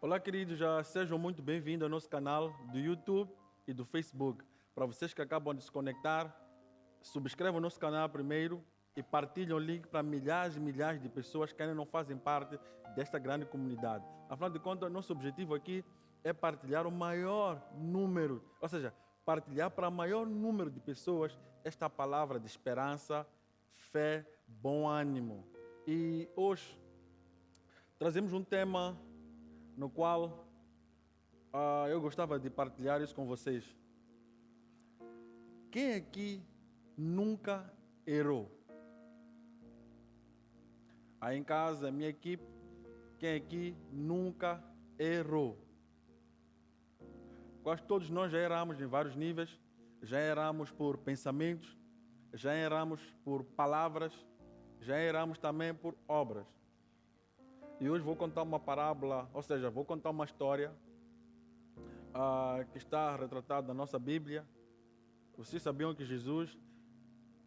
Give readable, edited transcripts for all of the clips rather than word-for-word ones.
Olá, queridos, já sejam muito bem-vindos ao nosso canal do YouTube e do Facebook. Para vocês que acabam de se conectar, subscrevam o nosso canal primeiro e partilhem o link para milhares e milhares de pessoas que ainda não fazem parte desta grande comunidade. Afinal de contas, nosso objetivo aqui é partilhar o maior número, ou seja, partilhar para o maior número de pessoas esta palavra de esperança, fé, bom ânimo. E hoje trazemos um tema no qual eu gostava de partilhar isso com vocês. Quem aqui nunca errou? Aí em casa, a minha equipe, quem aqui nunca errou? Quase todos nós já erramos em vários níveis, já erramos por pensamentos, já erramos por palavras, já erramos também por obras. E hoje vou contar uma parábola, ou seja, vou contar uma história que está retratada na nossa Bíblia. Vocês sabiam que Jesus,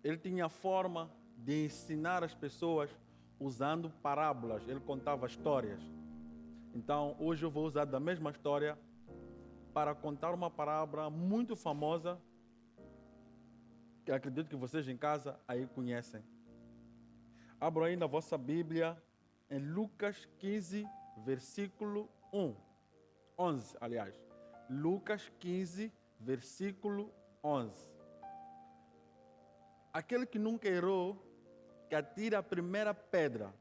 ele tinha a forma de ensinar as pessoas usando parábolas, ele contava histórias. Então, hoje eu vou usar da mesma história para contar uma parábola muito famosa, que acredito que vocês em casa aí conhecem. Abram aí na vossa Bíblia, em Lucas 15, versículo 11, aliás. Lucas 15, versículo 11. Aquele que nunca errou, que atira a primeira pedra.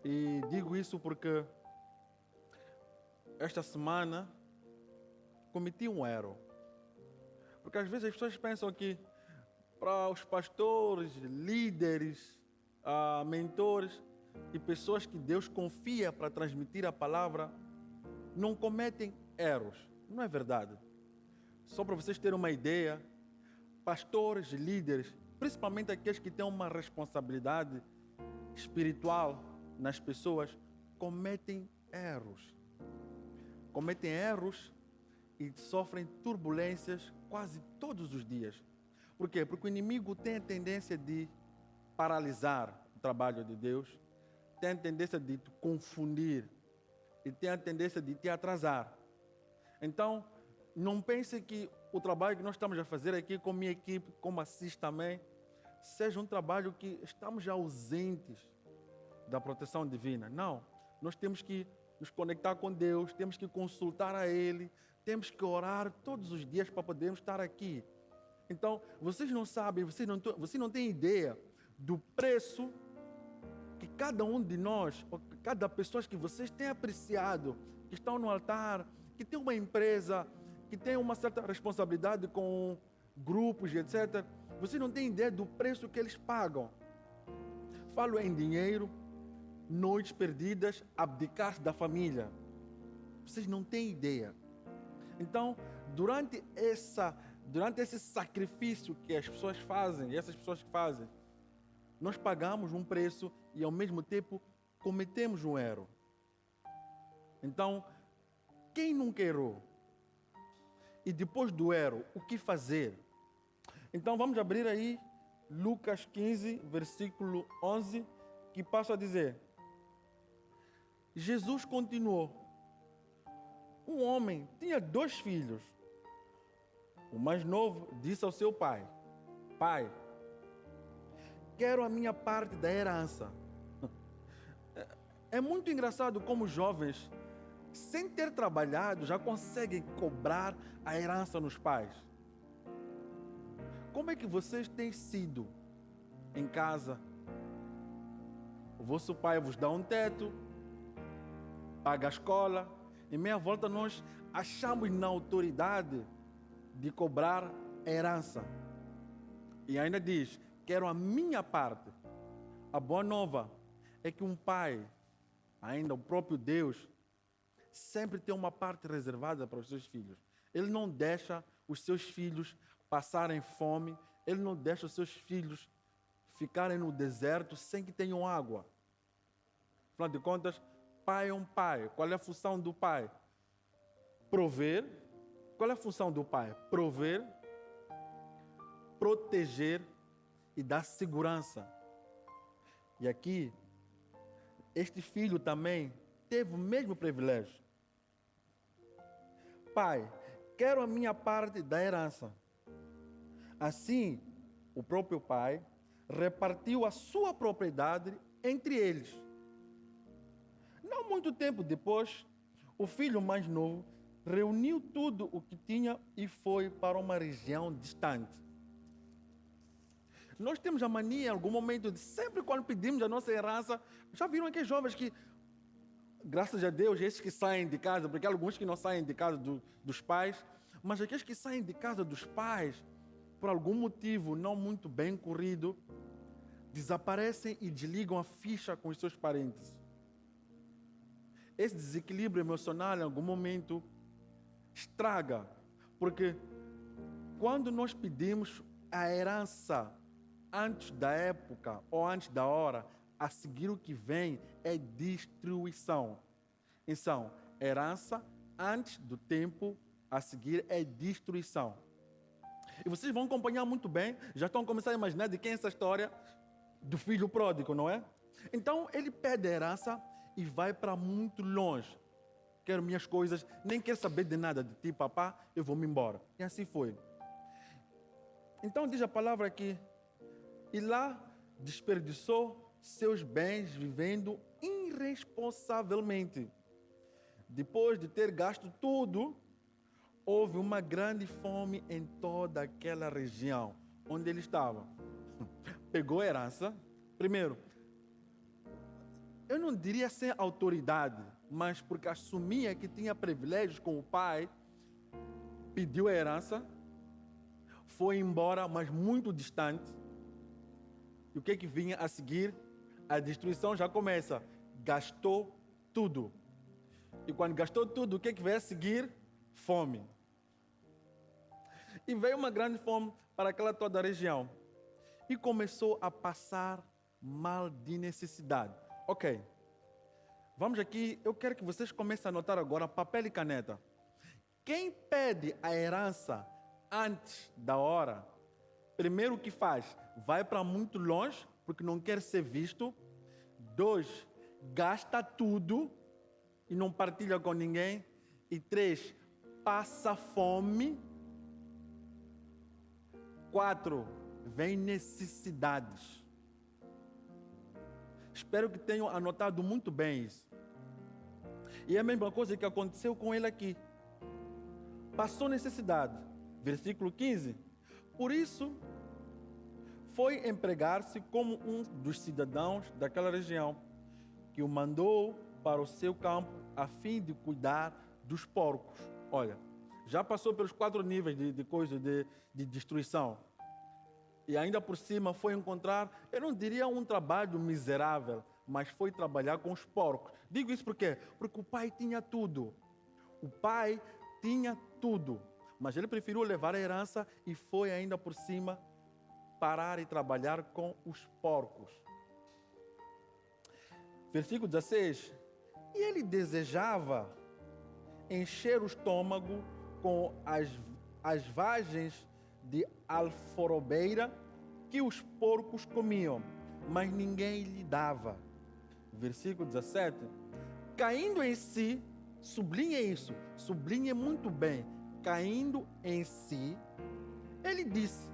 E digo isso porque esta semana cometi um erro. Porque às vezes as pessoas pensam que para os pastores, líderes, mentores e pessoas que Deus confia para transmitir a palavra não cometem erros. Não é verdade. Só para vocês terem uma ideia, pastores, líderes, principalmente aqueles que têm uma responsabilidade espiritual nas pessoas, cometem erros. Cometem erros e sofrem turbulências quase todos os dias. Por quê? Porque o inimigo tem a tendência de paralisar o trabalho de Deus, tem a tendência de te confundir e tem a tendência de te atrasar. Então, não pense que o trabalho que nós estamos a fazer aqui com a minha equipe, como Assis também, seja um trabalho que estamos já ausentes da proteção divina. Não, nós temos que nos conectar com Deus, temos que consultar a Ele, temos que orar todos os dias para podermos estar aqui. Então, vocês não sabem, vocês não têm ideia do preço que cada um de nós, ou cada pessoa que vocês têm apreciado, que estão no altar, que tem uma empresa, que tem uma certa responsabilidade com grupos, etc. Vocês não têm ideia do preço que eles pagam. Falo em dinheiro, noites perdidas, abdicar da família. Vocês não têm ideia. Então, durante esse sacrifício que as pessoas fazem, e essas pessoas que fazem, nós pagamos um preço e ao mesmo tempo cometemos um erro. Então, quem nunca errou? E depois do erro, o que fazer? Então vamos abrir aí Lucas 15, versículo 11, que passa a dizer: Jesus continuou. Um homem tinha 2 filhos. O mais novo disse ao seu pai: Pai, quero a minha parte da herança. É muito engraçado como os jovens, sem ter trabalhado, já conseguem cobrar a herança nos pais. Como é que vocês têm sido em casa? O vosso pai vos dá um teto, paga a escola, e meia volta nós achamos na autoridade de cobrar a herança. E ainda diz: quero a minha parte. A boa nova é que um pai, ainda o próprio Deus, sempre tem uma parte reservada para os seus filhos. Ele não deixa os seus filhos passarem fome, ele não deixa os seus filhos ficarem no deserto sem que tenham água. Afinal de contas, pai é um pai. Qual é a função do pai? Prover. Qual é a função do pai? Prover, proteger e dar segurança. E aqui, este filho também teve o mesmo privilégio. Pai, quero a minha parte da herança. Assim, o próprio pai repartiu a sua propriedade entre eles. Não muito tempo depois, o filho mais novo reuniu tudo o que tinha e foi para uma região distante. Nós temos a mania, em algum momento, de sempre quando pedimos a nossa herança, já viram aqueles jovens que, graças a Deus, esses que saem de casa, porque há alguns que não saem de casa dos pais, mas aqueles que saem de casa dos pais, por algum motivo não muito bem corrido, desaparecem e desligam a ficha com os seus parentes. Esse desequilíbrio emocional, em algum momento, estraga, porque quando nós pedimos a herança antes da época ou antes da hora, a seguir o que vem é destruição. Então, herança antes do tempo, a seguir é destruição. E vocês vão acompanhar muito bem, já estão começando a imaginar de quem é essa história do filho pródigo, não é? Então, ele pede a herança e vai para muito longe. Quero minhas coisas, nem quero saber de nada de ti, papá, eu vou me embora. E assim foi. Então, diz a palavra aqui, e lá desperdiçou seus bens vivendo irresponsavelmente. Depois de ter gasto tudo, houve uma grande fome em toda aquela região onde ele estava. Pegou a herança. Primeiro, eu não diria sem autoridade, mas porque assumia que tinha privilégios com o pai, pediu a herança, foi embora, mas muito distante. E o que vinha a seguir? A destruição já começa. Gastou tudo. E quando gastou tudo, o que veio a seguir? Fome. E veio uma grande fome para aquela toda a região. E começou a passar mal de necessidade. Ok. Vamos aqui, eu quero que vocês comecem a anotar agora papel e caneta. Quem pede a herança antes da hora, primeiro o que faz? Vai para muito longe, porque não quer ser visto. 2, gasta tudo e não partilha com ninguém. E 3, passa fome. 4, vem necessidades. Espero que tenham anotado muito bem isso. E é a mesma coisa que aconteceu com ele aqui. Passou necessidade. Versículo 15. Por isso, foi empregar-se como um dos cidadãos daquela região, que o mandou para o seu campo a fim de cuidar dos porcos. Olha, já passou pelos 4 níveis de coisa de destruição. E ainda por cima foi encontrar, eu não diria um trabalho miserável, mas foi trabalhar com os porcos. Digo isso por quê? Porque o pai tinha tudo. O pai tinha tudo. Mas ele preferiu levar a herança e foi ainda por cima parar e trabalhar com os porcos. Versículo 16. E ele desejava encher o estômago com as vagens de alforobeira que os porcos comiam, mas ninguém lhe dava. Versículo 17. Caindo em si, sublinhe isso, sublinhe muito bem. Caindo em si, ele disse: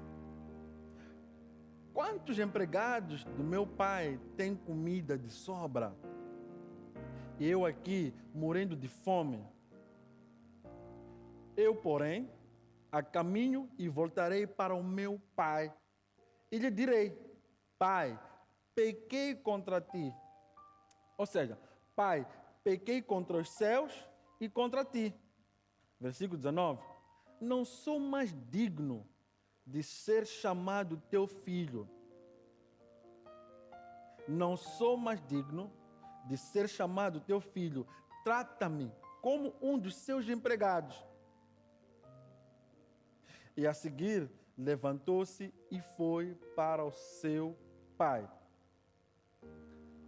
quantos empregados do meu pai têm comida de sobra? E eu aqui morrendo de fome. Eu, porém, a caminho e voltarei para o meu pai. E lhe direi: Pai, pequei contra ti. Ou seja, Pai, pequei contra os céus e contra ti. Versículo 19. Não sou mais digno de ser chamado teu filho. Não sou mais digno de ser chamado teu filho. Trata-me como um dos seus empregados. E a seguir, levantou-se e foi para o seu pai.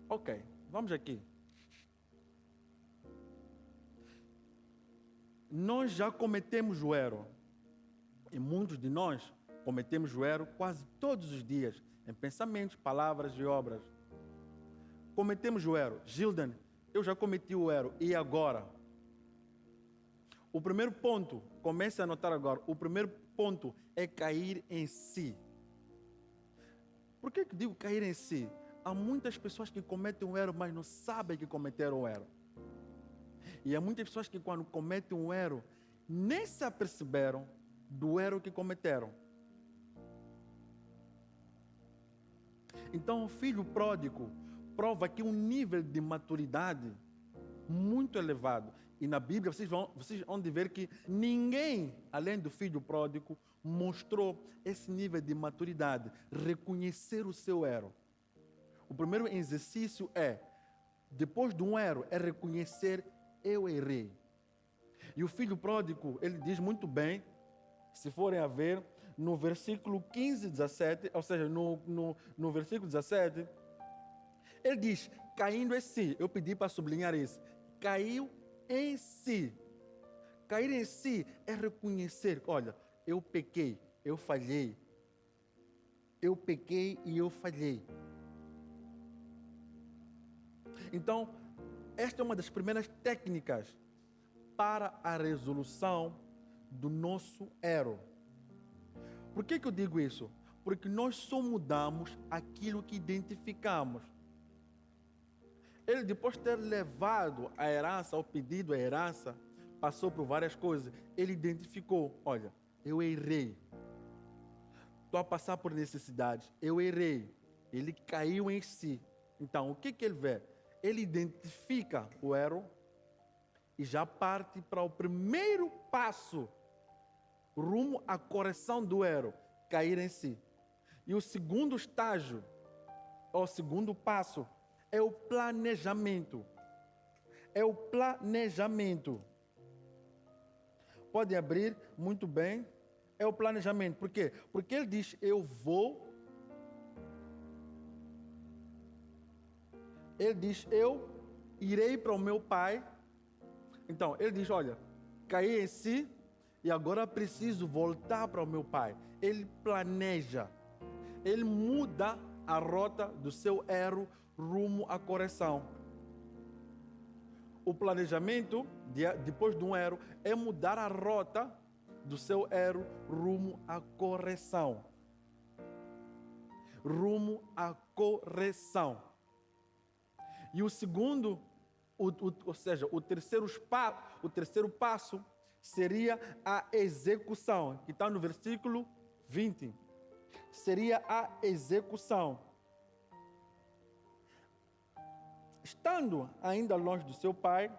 Ok, vamos aqui. Nós já cometemos o erro. E muitos de nós cometemos o erro quase todos os dias, em pensamentos, palavras e obras. Cometemos o erro. Gildan, eu já cometi o erro, e agora? O primeiro ponto, comece a anotar agora, o primeiro ponto é cair em si. Por que digo cair em si? Há muitas pessoas que cometem um erro, mas não sabem que cometeram um erro. E há muitas pessoas que quando cometem um erro, nem se aperceberam do erro que cometeram. Então o filho pródigo prova aqui um nível de maturidade muito elevado. E na Bíblia vocês vão ver que ninguém, além do filho pródigo, mostrou esse nível de maturidade, reconhecer o seu erro. O primeiro exercício depois de um erro, é reconhecer: eu errei. E o filho pródigo, ele diz muito bem, se forem a ver, no versículo 15, 17, ou seja, no versículo 17, ele diz, caindo em si, eu pedi para sublinhar isso, caiu em si. Cair em si é reconhecer, olha, eu pequei, eu falhei. Eu pequei e eu falhei. Então, esta é uma das primeiras técnicas para a resolução do nosso erro. Por que eu digo isso? Porque nós só mudamos aquilo que identificamos. Ele, depois de ter levado a herança, ao pedido a herança, passou por várias coisas. Ele identificou, olha, eu errei. Estou a passar por necessidades, eu errei. Ele caiu em si. Então, o que ele vê? Ele identifica o erro e já parte para o primeiro passo rumo à correção do erro, cair em si. E o segundo estágio, o segundo passo, é o planejamento. É o planejamento. Pode abrir muito bem. É o planejamento. Por quê? Porque ele diz, ele diz, eu irei para o meu pai. Então, ele diz, olha, caí em si e agora preciso voltar para o meu pai. Ele planeja. Ele muda a rota do seu erro rumo à correção. O planejamento, depois de um erro, é mudar a rota do seu erro rumo à correção. Rumo à correção. E o segundo, ou seja, o terceiro passo seria a execução, que está no versículo 20. Seria a execução. Estando ainda longe do seu pai,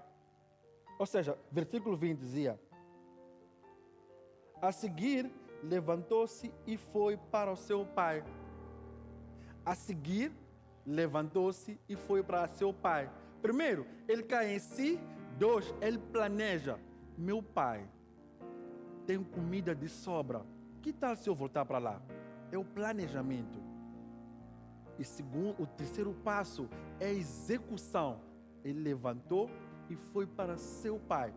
ou seja, versículo 20 dizia, a seguir levantou-se e foi para o seu pai. A seguir levantou-se e foi para seu pai. Primeiro, ele cai em si. 2, ele planeja. Meu pai, tem comida de sobra. Que tal se eu voltar para lá? É o planejamento. E segundo, o terceiro passo é a execução. Ele levantou e foi para seu pai.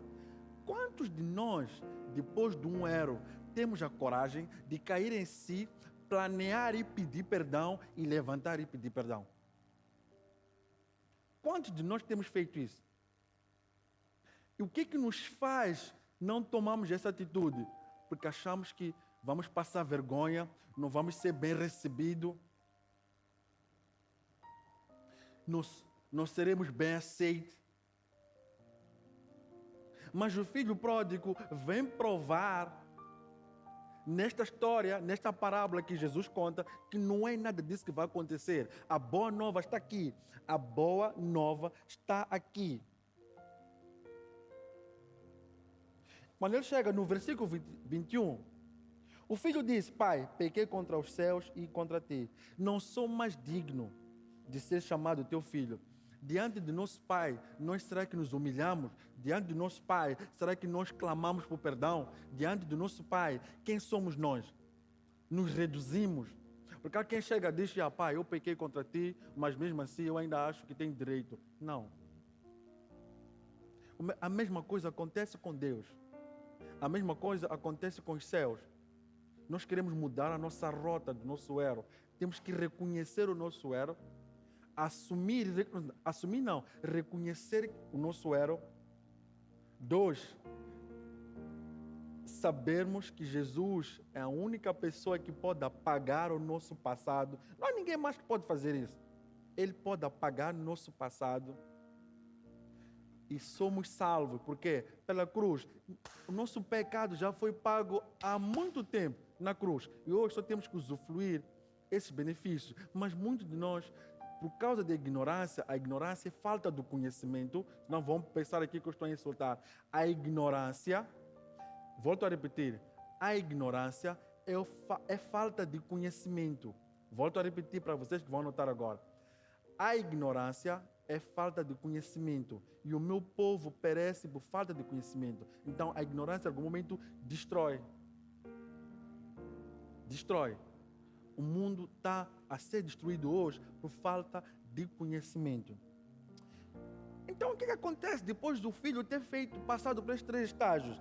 Quantos de nós, depois de um erro, temos a coragem de cair em si, planear e pedir perdão e levantar e pedir perdão? Quantos de nós temos feito isso? E o que nos faz não tomarmos essa atitude? Porque achamos que vamos passar vergonha, não vamos ser bem recebidos, não seremos bem aceitos. Mas o filho pródigo vem provar nesta história, nesta parábola que Jesus conta, que não é nada disso que vai acontecer. A boa nova está aqui. A boa nova está aqui. Quando ele chega no versículo 21, o filho diz, pai, pequei contra os céus e contra ti. Não sou mais digno de ser chamado teu filho. Diante de nosso pai, nós será que nos humilhamos? Diante de nosso pai, será que nós clamamos por perdão? Diante do nosso pai, quem somos nós? Nos reduzimos. Porque há quem chega e diz, pai, eu pequei contra ti, mas mesmo assim eu ainda acho que tenho direito. Não. A mesma coisa acontece com Deus. A mesma coisa acontece com os céus. Nós queremos mudar a nossa rota do nosso erro. Temos que reconhecer o nosso erro, reconhecer o nosso erro. 2, sabermos que Jesus é a única pessoa que pode apagar o nosso passado. Não há ninguém mais que pode fazer isso. Ele pode apagar o nosso passado. E somos salvos, porque pela cruz, o nosso pecado já foi pago há muito tempo na cruz. E hoje só temos que usufruir esses benefícios. Mas muitos de nós, por causa da ignorância, a ignorância é falta do conhecimento. Não vamos pensar aqui que eu estou a insultar. A ignorância, volto a repetir, a ignorância é falta de conhecimento. Volto a repetir para vocês que vão anotar agora. A ignorância é falta de conhecimento. E o meu povo perece por falta de conhecimento. Então, a ignorância, em algum momento, destrói. Destrói. O mundo está a ser destruído hoje por falta de conhecimento. Então, o que acontece depois do filho ter passado por esses 3 estágios?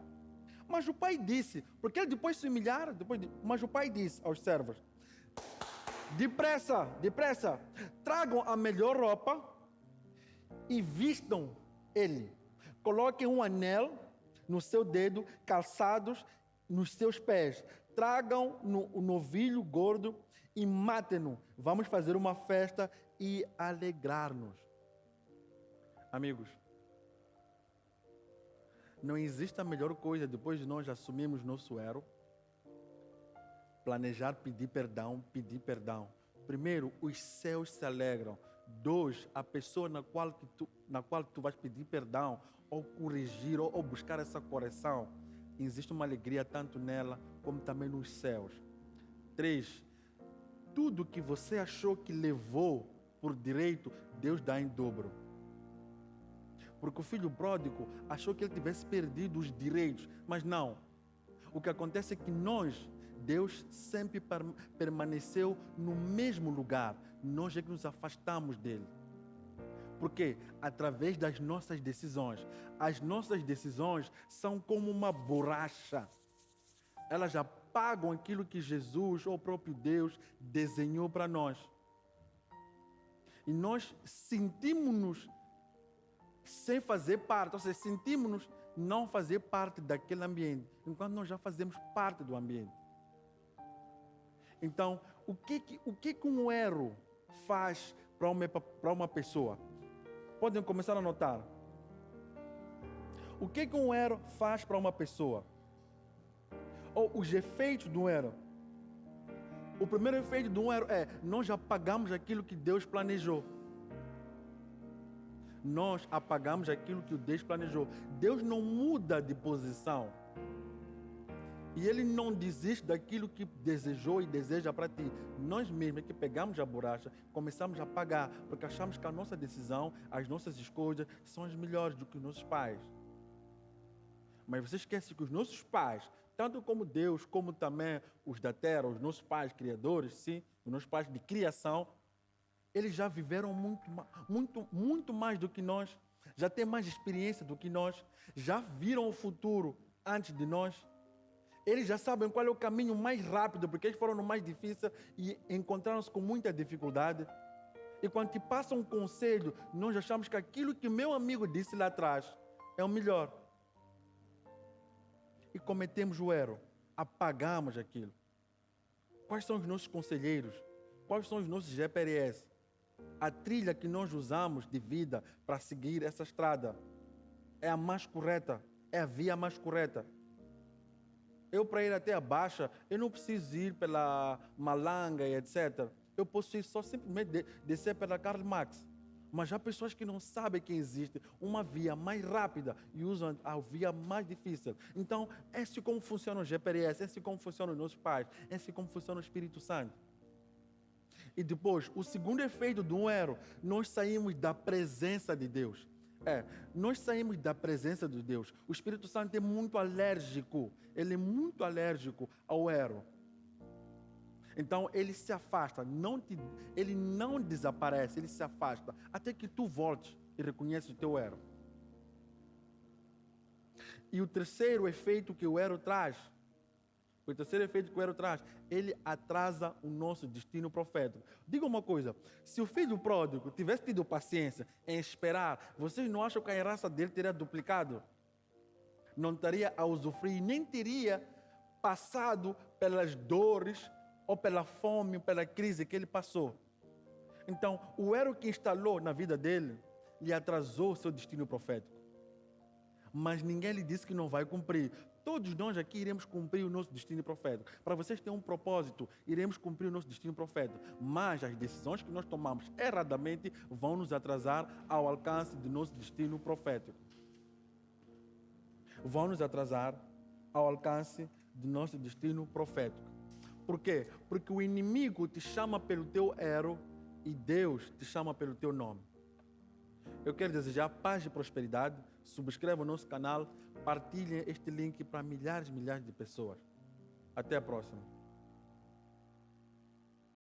Mas o pai disse, porque ele depois se humilhar, mas o pai disse aos servos: depressa, depressa, tragam a melhor roupa e vistam ele. Coloquem um anel no seu dedo, calçados nos seus pés. Tragam o novilho gordo e matem-no. Vamos fazer uma festa e alegrar-nos. Amigos, não existe a melhor coisa depois de nós assumirmos nosso erro. Planejar, pedir perdão, pedir perdão. Primeiro, os céus se alegram. 2, a pessoa na qual tu vais pedir perdão, ou corrigir, ou buscar essa correção, existe uma alegria tanto nela, como também nos céus. 3, tudo que você achou que levou por direito, Deus dá em dobro. Porque o filho pródigo achou que ele tivesse perdido os direitos, mas não. O que acontece é que Deus sempre permaneceu no mesmo lugar. Nós é que nos afastamos dele. Porque através das nossas decisões, as nossas decisões são como uma borracha. Elas apagam aquilo que Jesus, ou o próprio Deus, desenhou para nós. E nós sentimos-nos sem fazer parte, ou seja, sentimos-nos não fazer parte daquele ambiente, enquanto nós já fazemos parte do ambiente. Então, o que um erro faz para uma pessoa? Podem começar a notar. O que um erro faz para uma pessoa? Ou os efeitos do erro. O primeiro efeito do erro é: nós apagamos aquilo que Deus planejou. Nós apagamos aquilo que Deus planejou. Deus não muda de posição. E Ele não desiste daquilo que desejou e deseja para ti. Nós mesmos é que pegamos a borracha, começamos a apagar, porque achamos que a nossa decisão, as nossas escolhas são as melhores do que os nossos pais. Mas você esquece que os nossos pais, tanto como Deus, como também os da terra, os nossos pais criadores, sim, os nossos pais de criação, eles já viveram muito mais do que nós, já têm mais experiência do que nós, já viram o futuro antes de nós. Eles já sabem qual é o caminho mais rápido, porque eles foram no mais difícil e encontraram-se com muita dificuldade. E quando te passam um conselho, nós achamos que aquilo que meu amigo disse lá atrás é o melhor. E cometemos o erro, apagamos aquilo. Quais são os nossos conselheiros? Quais são os nossos GPS? A trilha que nós usamos de vida para seguir essa estrada é a mais correta, é a via mais correta. Eu, para ir até a Baixa, eu não preciso ir pela Malanga e etc. Eu posso ir só simplesmente descer pela Karl Marx. Mas há pessoas que não sabem que existe uma via mais rápida e usam a via mais difícil. Então, é assim como funciona o GPS, é assim como funcionam os nossos pais, é assim como funciona o Espírito Santo. E depois, o segundo efeito do erro, nós saímos da presença de Deus. Nós saímos da presença de Deus. O Espírito Santo é muito alérgico. Ele é muito alérgico ao erro. Então, ele se afasta. Ele não desaparece, ele se afasta. Até que tu voltes e reconheces o teu erro. E o terceiro efeito que o erro traz, O terceiro efeito que o erro traz, ele atrasa o nosso destino profético. Diga uma coisa, se o filho pródigo tivesse tido paciência em esperar, vocês não acham que a herança dele teria duplicado? Não teria a usufruir, nem teria passado pelas dores, ou pela fome, ou pela crise que ele passou. Então, o erro que instalou na vida dele, lhe atrasou o seu destino profético. Mas ninguém lhe disse que não vai cumprir. Todos nós aqui iremos cumprir o nosso destino profético. Para vocês terem um propósito, iremos cumprir o nosso destino profético. Mas as decisões que nós tomamos erradamente vão nos atrasar ao alcance do nosso destino profético. Vão nos atrasar ao alcance do nosso destino profético. Por quê? Porque o inimigo te chama pelo teu erro e Deus te chama pelo teu nome. Eu quero desejar paz e prosperidade. Subscreva o nosso canal, partilhem este link para milhares e milhares de pessoas. Até a próxima.